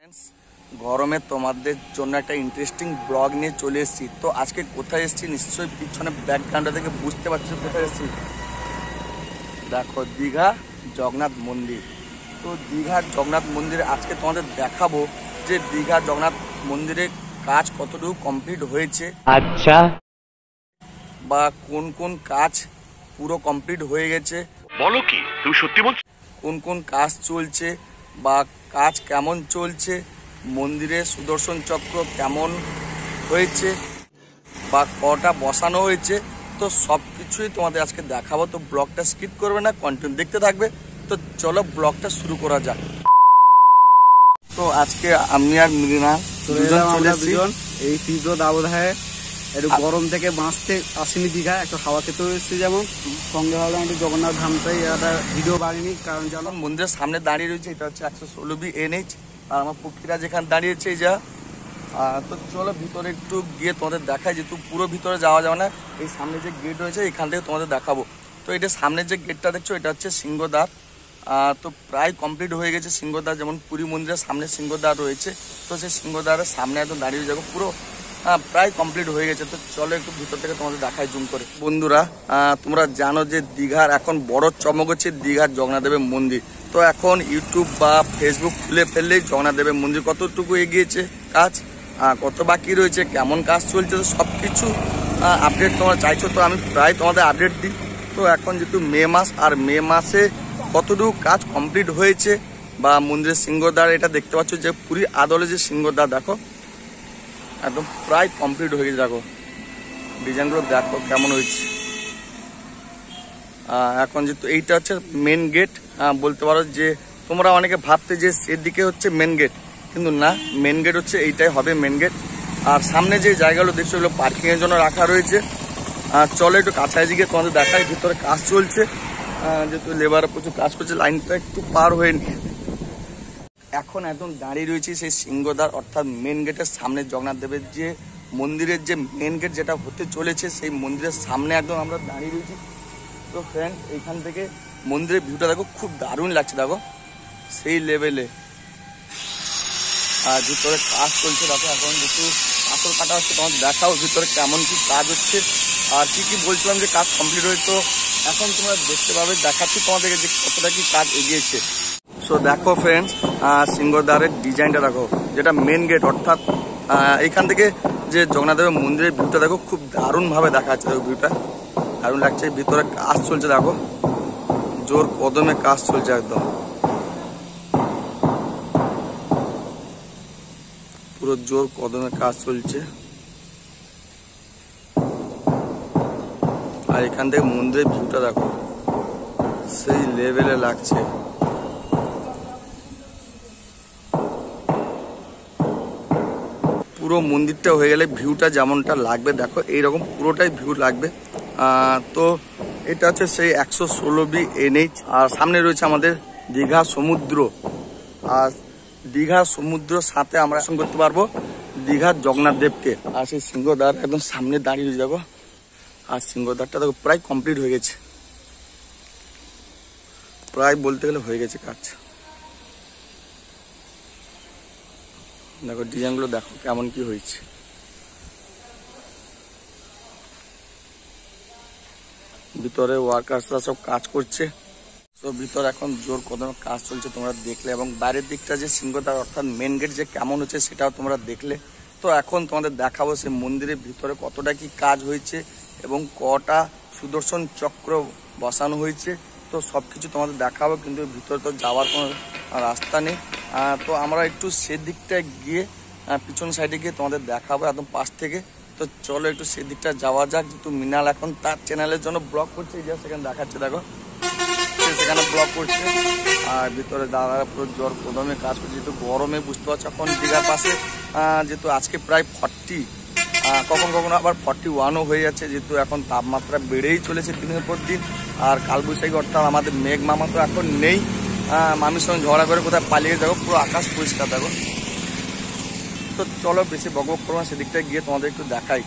Friends গরমে তোমাদের জন্য একটা ইন্টারেস্টিং ব্লগ নিয়ে চলে এসেছি। তো আজকে কোথায় এসেছি নিশ্চয়ই পিছনে ব্যাকগ্রাউন্ডটা থেকে বুঝতে পারছো কোথায় এসেছি। দেখো দীঘা জগন্নাথ মন্দির। তো দীঘার জগন্নাথ মন্দিরে আজকে তোমাদের দেখাবো যে দীঘা জগন্নাথ মন্দিরের কাজ কতটুকু কমপ্লিট হয়েছে, আচ্ছা, বা কোন কোন কাজ পুরো কমপ্লিট হয়ে গেছে, বলো কি তুমি সত্যি বলছো? কোন কোন কাজ চলছে বা কাজ কেমন চলছে, মন্দিরে সুদর্শন চক্র কেমন হয়েছে বা কটা বসানো হয়েছে, তো সব কিছুই তোমাদের আজকে দেখাবো। তো ব্লগটা স্কিপ করবে না, কন্টিনিউ দেখতে থাকবে। তো চলো ব্লগটা শুরু করা যাক। তো আজকে আমি আর মৃণা দুজন চলে এসেছি এই তীব্র দাবদাহে একটু গরম থেকে বাঁচতে আসেনি দীঘা, একটু হাওয়া খেতেও এসেছি। যেমন সঙ্গে ভাবলাম একটু জগন্নাথ ধামটাই একটা ভিডিও বানিনি, কারণ জানো মন্দিরের সামনে দাঁড়িয়ে রয়েছে, এটা হচ্ছে 116B NH, আর আমার পুকিরা যেখানে দাঁড়িয়েছে এই যা। তো চলো ভিতরে একটু গিয়ে তোমাদের দেখাই, যেহেতু পুরো ভিতরে যাওয়া যাবে না, এই সামনে যে গেট রয়েছে এখান থেকে তোমাদের দেখাবো। তো এটা সামনের যে গেটটা দেখছো এটা হচ্ছে সিংহদ্বার। তো প্রায় কমপ্লিট হয়ে গেছে সিংহদ্বার, যেমন পুরী মন্দিরের সামনে সিংহদ্বার রয়েছে, তো সেই সিংহদ্বারের সামনে একদম দাঁড়িয়ে যাবো, পুরো প্রায় কমপ্লিট হয়ে গেছে। তো চলো একটু ভিতর থেকে তোমাদের দেখাই জুম করে। বন্ধুরা তোমরা জানো যে দীঘার এখন বড় চমক হচ্ছে দীঘার জগন্নাথ দেবের মন্দির। তো এখন ইউটিউব বা ফেসবুক খুলে ফেললেই জগন্নাথ দেবের মন্দির কতটুকু এগিয়েছে কাজ, কত বাকি রয়েছে, কেমন কাজ চলছে, তো সব কিছু আপডেট তোমরা চাইছো, তো আমি প্রায় তোমাদের আপডেট দিই। তো এখন যেহেতু মে মাস, আর মে মাসে কতটুকু কাজ কমপ্লিট হয়েছে বা মন্দিরের সিংহদ্বার এটা দেখতে পাচ্ছ যে পুরীর আদলে যে সিংহদ্বার দেখো একদম প্রায় কমপ্লিট হয়ে গেছে। দেখো ডিজাইনগুলো দেখো কেমন হয়েছে। এখন যেহেতু এইটা হচ্ছে মেন গেট, বলতে পারো যে তোমরা অনেকে ভাবতে যে সেদিকে হচ্ছে মেন গেট, কিন্তু না, মেন গেট হচ্ছে এইটাই হবে মেন গেট। আর সামনে যে জায়গাগুলো দেখছো এগুলো পার্কিংয়ের জন্য রাখা রয়েছে। চলো একটু কাছাকাছি গিয়ে তোমাদের দেখাই, ভিতরে কাজ চলছে, যেহেতু লেবার প্রচুর কাজ করছে, লাইনটা একটু পার হয়ে নি। এখন একদম দাঁড়িয়ে রয়েছি সেই সিংহদ্বার অর্থাৎ মেন গেটের সামনে, জগন্নাথ দেবের যে মন্দিরের যে মেন গেট যেটা হতে চলেছে সেই মন্দিরের সামনে একদম আমরা দাঁড়িয়ে রয়েছি। তো ফ্রেন্ড এইখান থেকে মন্দিরের ভিউটা দেখো, খুব দারুণ লাগছে দেখো, সেই লেভেলে। আর ভিতরে কাজ চলছে দেখো, এখন যেহেতু পাথর কাটা হচ্ছে তোমার দেখাও ভিতরে কেমন কি কাজ হচ্ছে আর কি বলছিলাম যে কাজ কমপ্লিট হয়ে। তো এখন তোমরা দেখতে পাবে, দেখাচ্ছি তোমাদেরকে যে কতটা কি কাজ এগিয়েছে। সো দেখো ফ্রেন্ডস সিংহদ্বারের ডিজাইনটা দেখো, যেটা মেন গেট অর্থাৎ এইখান থেকে যে জগন্নাথ দেবের মন্দিরের ভিউটা দেখো, খুব দারুণভাবে দেখা যাচ্ছে দেখো, ভিউটা দারুণ লাগছে। ভিতরে কাজ চলছে দেখো, জোর কদমে কাজ চলছে একদম, পুরো জোর কদমে কাজ চলছে। আর এখান থেকে মন্দিরের ভিউটা দেখো, সেই লেভেলে লাগছে। পুরো মন্দিরটা হয়ে গেলে ভিউটা যেমনটা লাগবে দেখো, এইরকম পুরোটাই ভিউ লাগবে। তো এটা হচ্ছে সেই 116B NH, আর সামনে রয়েছে আমাদের দীঘা সমুদ্র। আর দীঘা সমুদ্র সাথে আমরা দর্শন করতে পারবো দীঘার জগন্নাথ দেবকে। আর সেই সিংহদ্বার একদম সামনে দাঁড়িয়ে রয়েছে দেখো, আর সিংহদ্বারটা দেখো প্রায় কমপ্লিট হয়ে গেছে, প্রায় বলতে গেলে হয়ে গেছে কাজ। দেখো ডিজাইনগুলো দেখো কেমন কি হয়েছে। ভিতরে ওয়ার্কার্সরা সব কাজ করছে, তো ভিতরে এখন জোর কদমে কাজ চলছে তোমরা দেখলে, এবং বাইরের দিকটা যে সিংহদ্বার অর্থাৎ মেন গেট যে কেমন হচ্ছে সেটাও তোমরা দেখলে। তো এখন তোমাদের দেখাবো সেই মন্দিরের ভিতরে কতটা কি কাজ হয়েছে এবং কটা সুদর্শন চক্র বসানো হয়েছে, তো সব কিছু তোমাদের দেখাবো। কিন্তু ভিতরে তো যাওয়ার কোনো রাস্তা নেই, তো আমরা একটু সেদিকটায় গিয়ে পিছন সাইডে গিয়ে তোমাদের দেখাবো একদম পাশ থেকে। তো চলো একটু সেদিকটা যাওয়া যাক, যেহেতু মৃণাল এখন তার চ্যানেলের জন্য ব্লগ করছে, এই যে সেখানে দেখাচ্ছে দেখো, সেখানে ব্লগ করছে। আর ভিতরে দাদারা পুরো জোর কদমে কাজ করছে, যেহেতু গরমে বুঝতে পারছো এখন দীঘার পাশে যেহেতু আজকে প্রায় 40, কখনো আবার 41ও হয়ে যাচ্ছে, যেহেতু এখন তাপমাত্রা বেড়েই চলেছে দিনের পর দিন। আর কালবৈশাখী অর্থাৎ আমাদের মেঘ মামা তো এখন নেই, মানুষের সঙ্গে ঝগড়া করে কোথায় পালিয়ে যাবো, পুরো আকাশ পরিষ্কার দেখো। তো চলো বেশি বকবক করবো না, সেদিকটায় গিয়ে তোমাদের একটু দেখাই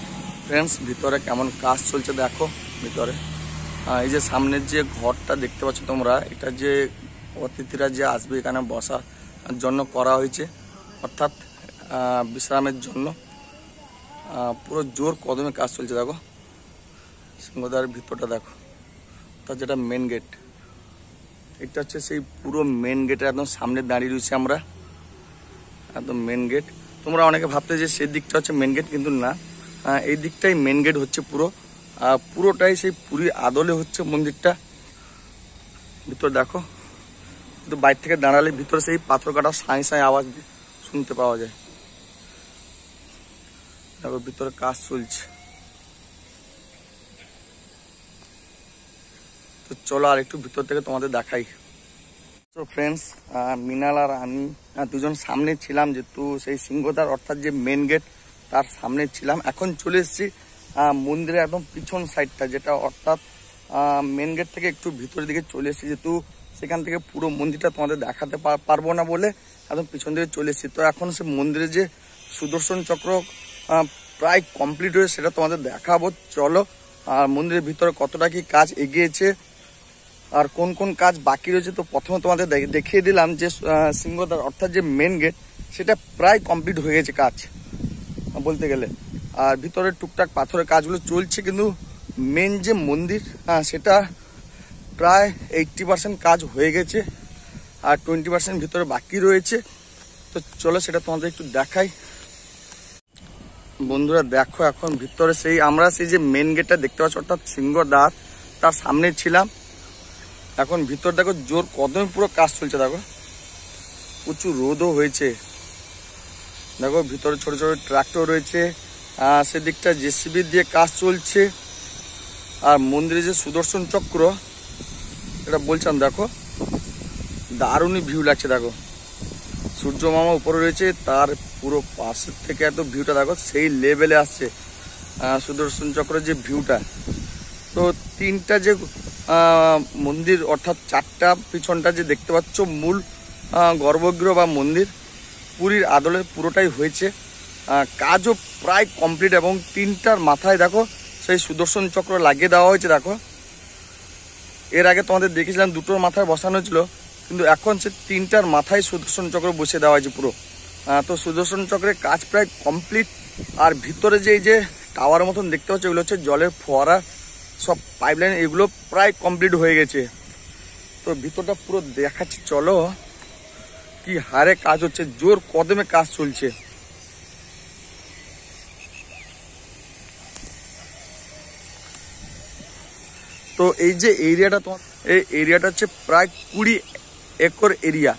ফ্রেন্ডস ভিতরে কেমন কাজ চলছে। দেখো ভিতরে এই যে সামনের যে ঘরটা দেখতে পাচ্ছ তোমরা, এটা যে অতিথিরা যে আসবে এখানে বসার জন্য করা হয়েছে। অর্থাৎ বিশ্রামের জন্য পুরো জোর কদমে কাজ চলছে। দেখো সিংহদ্বারের ভিতরটা দেখো, তার যেটা মেন গেট, এটা হচ্ছে সেই পুরো মেন গেটের একদম সামনে দাঁড়িয়ে রয়েছে আমরা, একদম মেন গেট। তোমরা অনেকে ভাবতে যে সেই দিকটা হচ্ছে মেন গেট, কিন্তু না, এই দিকটাই মেন গেট হচ্ছে পুরোটাই সেই পুরীর আদলে হচ্ছে মন্দিরটা। ভিতর দেখো, কিন্তু বাইরে থেকে দাঁড়ালে ভিতরে সেই পাথর কাটা সাঁই সাঁই আওয়াজ শুনতে পাওয়া যায়। দেখো ভিতরে কাজ চলছে। তো চলো আর একটু ভিতর থেকে তোমাদের দেখাই। তো ফ্রেন্ডস, মিনাল আর আমি দুজন সামনে ছিলাম, যেহেতু সেই সিংহদ্বার অর্থাৎ যে মেন গেট তার সামনে ছিলাম। এখন চলে এসেছি মন্দিরের একদম পিছন সাইডটা, যেটা অর্থাৎ মেন গেট থেকে একটু ভিতরের দিকে চলে এসেছি, যেহেতু সেখান থেকে পুরো মন্দিরটা তোমাদের দেখাতে পারবো না বলে একদম পিছন দিকে চলে এসেছি। তো এখন সে মন্দিরে যে সুদর্শন চক্র প্রায় কমপ্লিট হয়ে সেটা তোমাদের দেখাবো। চলো, আর মন্দিরের ভিতরে কতটা কি কাজ এগিয়েছে আর কোন কোন কাজ বাকি রয়েছে। তো প্রথমে তোমাদের দেখিয়ে দিলাম যে সিংহদ্বার অর্থাৎ যে মেন গেট সেটা প্রায় কমপ্লিট হয়ে গেছে কাজ বলতে গেলে, আর ভিতরে টুকটাক পাথরের কাজগুলো চলছে, কিন্তু মেন যে মন্দির সেটা প্রায় 80% কাজ হয়ে গেছে আর 20% ভিতরে বাকি রয়েছে। তো চলো সেটা তোমাদের একটু দেখাই। বন্ধুরা দেখো, এখন ভিতরে আমরা সেই যে মেন গেটটা দেখতে পাচ্ছি অর্থাৎ সিংহদ্বার তার সামনে ছিলাম। এখন ভিতর দেখো জোর কদমে পুরো কাজ চলছে। দেখো প্রচুর রোদও হয়েছে। দেখো ভিতরে ছোট ছোট ট্রাক্টর রয়েছে, সেদিকটা জেসিবি দিয়ে কাজ চলছে। আর মন্দিরে যে সুদর্শন চক্র এটা বলছিলাম, দেখো দারুণই ভিউ লাগছে। দেখো সূর্য মামা উপরে রয়েছে, তার পুরো পাশের থেকে এত ভিউটা দেখো সেই লেভেলে আসছে সুদর্শন চক্রের যে ভিউটা। তো তিনটা যে মন্দির অর্থাৎ চারটা পিছনটা যে দেখতে পাচ্ছ মূল গর্ভগৃহ বা মন্দির পুরীর আদলে পুরোটাই হয়েছে, কাজও প্রায় কমপ্লিট। এবং তিনটার মাথায় দেখো সেই সুদর্শন চক্র লাগিয়ে দেওয়া হয়েছে। দেখো এর আগে তোমাদের দেখেছিলাম দুটোর মাথায় বসানো হয়েছিল, কিন্তু এখন সে তিনটার মাথায় সুদর্শন চক্র বসিয়ে দেওয়া হয়েছে পুরো। তো সুদর্শন চক্রের কাজ প্রায় কমপ্লিট। আর ভিতরে যে এই যে টাওয়ার মতন দেখতে পাচ্ছ এগুলো হচ্ছে জলের ফোয়ারা, সব পাইপলাইন এগুলো প্রায় কমপ্লিট হয়ে গেছে। তো ভিতরটা পুরো দেখাচ্ছি, চলো কি হারে কাজ হচ্ছে, জোর কদমে কাজ চলছে। তো এই যে এরিয়াটা তোমার, এই এরিয়াটা হচ্ছে প্রায় 20 একর এরিয়া,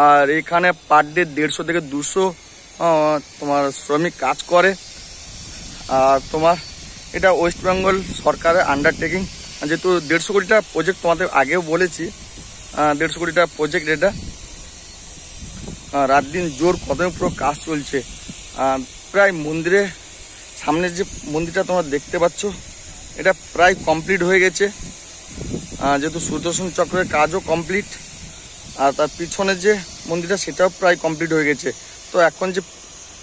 আর এখানে পার ডে 150 থেকে 200 তোমার শ্রমিক কাজ করে। আর তোমার এটা ওয়েস্ট বেঙ্গল সরকারের আন্ডারটেকিং, যেহেতু 150 কোটি টাকা প্রজেক্ট তোমাদের আগেও বলেছি, 150 কোটি টাকা প্রজেক্ট এটা। রাত দিন জোর কদমে পুরো কাজ চলছে। প্রায় মন্দিরের সামনে যে মন্দিরটা তোমরা দেখতে পাচ্ছ এটা প্রায় কমপ্লিট হয়ে গেছে, যেহেতু সুদর্শন চক্রের কাজও কমপ্লিট। আর তার পিছনে যে মন্দিরটা সেটাও প্রায় কমপ্লিট হয়ে গেছে। তো এখন যে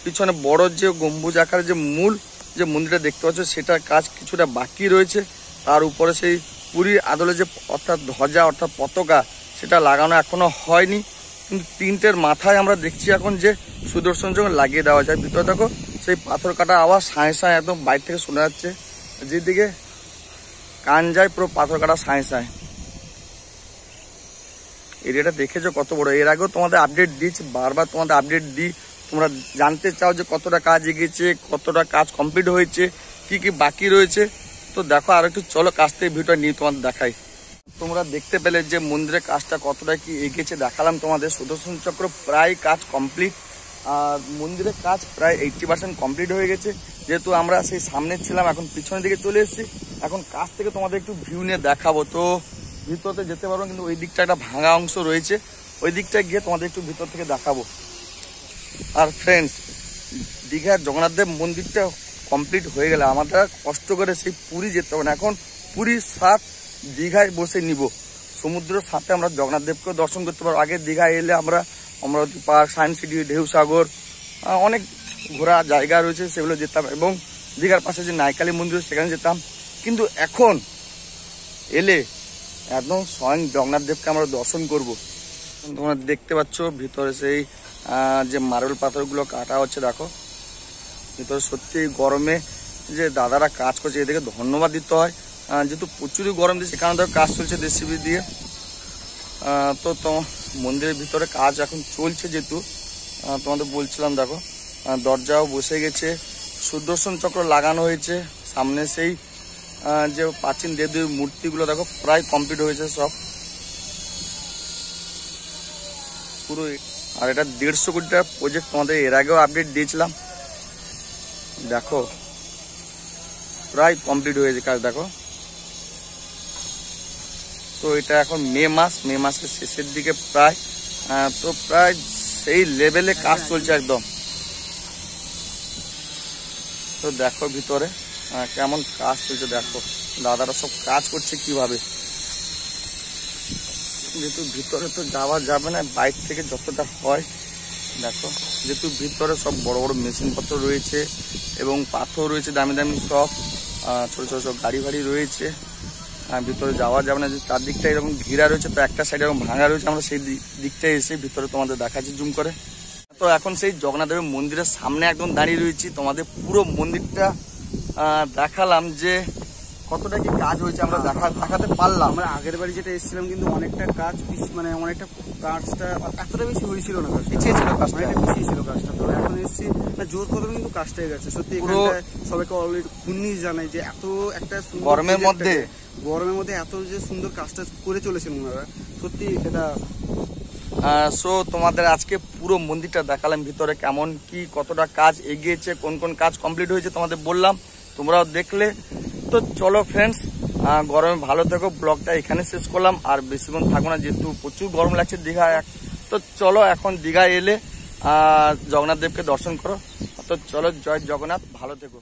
পিছনে বড় যে গম্বুজ আকারের যে মূল যে মন্দিরটা দেখতে পাচ্ছ সেটার কাজ কিছুটা বাকি রয়েছে। তার উপরে সেই পুরীর আদলে যে অর্থাৎ ধ্বজা অর্থাৎ পতাকা সেটা লাগানো এখনো হয়নি, কিন্তু তিনটের মাথায় আমরা দেখছি এখন যে সুদর্শন চক্র লাগিয়ে দেওয়া যায়। ভিতরে দেখো সেই পাথর কাটা আওয়াজ সাঁয় সাঁয় একদম বাইরে থেকে শোনা যাচ্ছে, যেদিকে কান যায় পুরো পাথর কাটা সাঁয় সাঁয়। এরিয়াটা দেখেছো কত বড়, এর আগেও তোমাদের আপডেট দিয়েছি, বারবার তোমাদের আপডেট দিই, তোমরা জানতে চাও যে কতটা কাজ এগিয়েছে, কতটা কাজ কমপ্লিট হয়েছে, কি কি বাকি রয়েছে। তো দেখো আর একটু চলো কাছ থেকে ভিডিওটা নিয়ে তোমাদের দেখাই। তোমরা দেখতে পেলে যে মন্দিরের কাজটা কতটা কি এগিয়েছে, দেখালাম তোমাদের। সুদর্শন চক্র প্রায় কাজ কমপ্লিট, আর মন্দিরের কাজ প্রায় 80% কমপ্লিট হয়ে গেছে। যেহেতু আমরা সেই সামনে ছিলাম, এখন পিছনের দিকে চলে এসেছি। এখন কাছ থেকে তোমাদের একটু ভিউ নিয়ে দেখাবো। তো ভিতরতে যেতে পারবো, কিন্তু ওই দিকটা একটা ভাঙা অংশ রয়েছে, ওই দিকটা গিয়ে তোমাদের একটু ভিতর থেকে দেখাবো। আর ফ্রেন্ডস, দীঘার জগন্নাথ দেব মন্দিরটা কমপ্লিট হয়ে গেলে আমাদের কষ্ট করে সেই পুরী যেতে হবে না। এখন পুরীর স্বাদ দীঘায় বসে নিব, সমুদ্রের সাথে আমরা জগন্নাথ দেবকেও দর্শন করতে পারবো। আগে দীঘায় এলে আমরা অমরাবতী পার্ক, সায়েন্স সিটি, ঢেউ সাগর, অনেক ঘোরা জায়গা রয়েছে সেগুলো যেতাম, এবং দীঘার পাশে যে নাইকালী মন্দির সেখানে যেতাম। কিন্তু এখন এলে একদম স্বয়ং জগন্নাথ দেবকে আমরা দর্শন করব। তোমরা দেখতে পাচ্ছ ভিতরে সেই যে মার্বেল পাথরগুলো কাটা হচ্ছে। দেখো ভিতরে সত্যি এই গরমে যে দাদারা কাজ করছে এদেরকে ধন্যবাদ দিতে হয়, যেহেতু প্রচুরই গরম দিচ্ছে সেখানে ধরো কাজ চলছে জেসিবি দিয়ে। তো মন্দিরের ভিতরে কাজ এখন চলছে, যেহেতু তোমাদের বলছিলাম। দেখো দরজাও বসে গেছে, সুদর্শন চক্র লাগানো হয়েছে সামনে। সেই যে প্রাচীন দেবদেবীর মূর্তিগুলো দেখো প্রায় কমপ্লিট হয়েছে সব পুরো। আর এটা 150 কোটি টাকার প্রজেক্ট, তোমাদের এর আগেও আপডেট দিয়েছিলাম। দেখো প্রায় কমপ্লিট হয়েছে কাজ। দেখো তো এটা এখন মে মাসের শেষের দিকে প্রায়, তো প্রায় সেই লেভেলে কাজ চলছে একদম। তো দেখো ভিতরে কেমন কাজ চলছে, দেখো দাদারা সব কাজ করছে কিভাবে। যেহেতু ভিতরে তো যাওয়া যাবে না, বাইক থেকে যতটা হয়। দেখো যেহেতু ভিতরে সব বড় বড় মেশিন পত্র রয়েছে এবং পাথর রয়েছে দামি দামি সব, ছোট ছোট সব গাড়ি ফাড়ি রয়েছে। ভিতরে যাওয়া যাবে না, যে চারদিকটা এরকম ঘিরা রয়েছে, তো একটা সাইড এরকম ভাঙা রয়েছে। আমরা সেই দিকটায় এসে ভিতরে তোমাদের দেখাচ্ছি জুম করে। তো এখন সেই জগন্নাথ দেবের মন্দিরের সামনে একদম দাঁড়িয়ে রয়েছি, তোমাদের পুরো মন্দিরটা দেখালাম যে কতটা কি কাজ হয়েছে আমরা দেখাতে পারলাম। আমরা আগের বাড়ি যেটা এসেছিলাম কিন্তু অনেকটা কাজ মানে অনেকটা কাজটা এতটা বেশি হয়েছিল না, পিছিয়ে ছিল কাজটা, অনেকটা পিছিয়ে ছিল কাজটা। তো এখন এসেছি না, জোর কদমে কিন্তু কাজটা হয়ে গেছে সত্যি। এখানটা সবাইকে অলরেডি কুন্নি জানাই যে এত একটা গরমের মধ্যে এত যে সুন্দর কাজটা করে চলেছেন ওনারা, সত্যি এটা। সো তোমাদের আজকে পুরো মন্দিরটা দেখালাম, ভিতরে কেমন কি কতটা কাজ এগিয়েছে, কোন কোন কাজ কমপ্লিট হয়েছে তোমাদের বললাম, তোমরাও দেখলে। তো চলো ফ্রেন্ডস, গরমে ভালো থেকো। ব্লগটা এখানে শেষ করলাম, আর বেশিক্ষণ থাকবো না যেহেতু প্রচুর গরম লাগছে দীঘায়। তো চলো এখন দীঘায় এলে জগন্নাথ দেবকে দর্শন করো। তো চলো, জয় জগন্নাথ, ভালো থেকো।